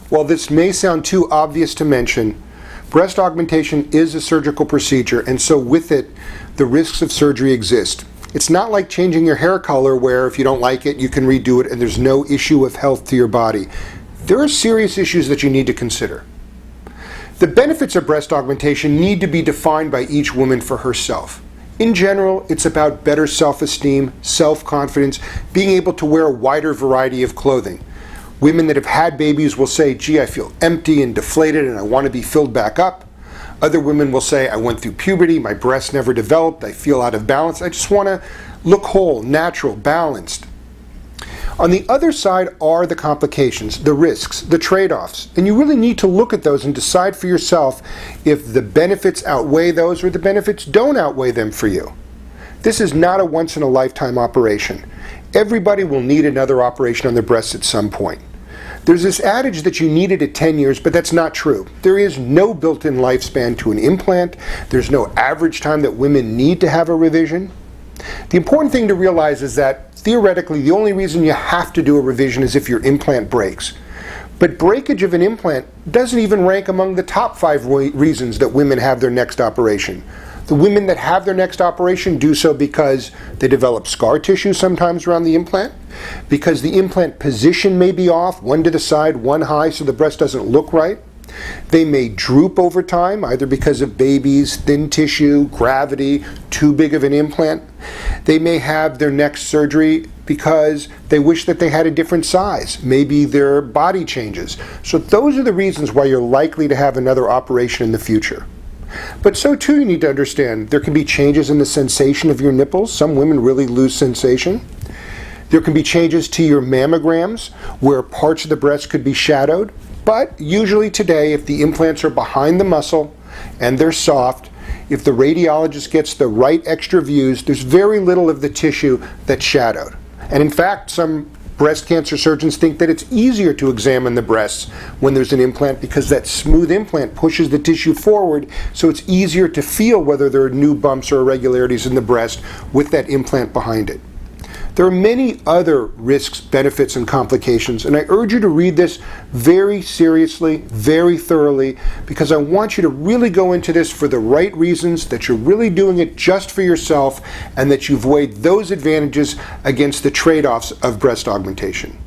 While this may sound too obvious to mention, breast augmentation is a surgical procedure, and so with it, the risks of surgery exist. It's not like changing your hair color where if you don't like it, you can redo it and there's no issue of health to your body. There are serious issues that you need to consider. The benefits of breast augmentation need to be defined by each woman for herself. In general, it's about better self-esteem, self-confidence, being able to wear a wider variety of clothing. Women that have had babies will say, gee, I feel empty and deflated and I want to be filled back up. Other women will say, I went through puberty, my breasts never developed, I feel out of balance, I just want to look whole, natural, balanced. On the other side are the complications, the risks, the trade-offs, and you really need to look at those and decide for yourself if the benefits outweigh those or the benefits don't outweigh them for you. This is not a once-in-a-lifetime operation. Everybody will need another operation on their breasts at some point. There's this adage that you need it at 10 years, but that's not true. There is no built-in lifespan to an implant. There's no average time that women need to have a revision. The important thing to realize is that, theoretically, the only reason you have to do a revision is if your implant breaks. But breakage of an implant doesn't even rank among the top 5 reasons that women have their next operation. The women that have their next operation do so because they develop scar tissue sometimes around the implant, because the implant position may be off, one to the side, one high, so the breast doesn't look right. They may droop over time, either because of babies, thin tissue, gravity, too big of an implant. They may have their next surgery because they wish that they had a different size. Maybe their body changes. So those are the reasons why you're likely to have another operation in the future. But so too, you need to understand there can be changes in the sensation of your nipples. Some women really lose sensation. There can be changes to your mammograms where parts of the breast could be shadowed. But usually today, if the implants are behind the muscle and they're soft, if the radiologist gets the right extra views, there's very little of the tissue that's shadowed. And in fact, some breast cancer surgeons think that it's easier to examine the breasts when there's an implant because that smooth implant pushes the tissue forward, so it's easier to feel whether there are new bumps or irregularities in the breast with that implant behind it. There are many other risks, benefits, and complications, and I urge you to read this very seriously, very thoroughly, because I want you to really go into this for the right reasons, that you're really doing it just for yourself, and that you've weighed those advantages against the trade-offs of breast augmentation.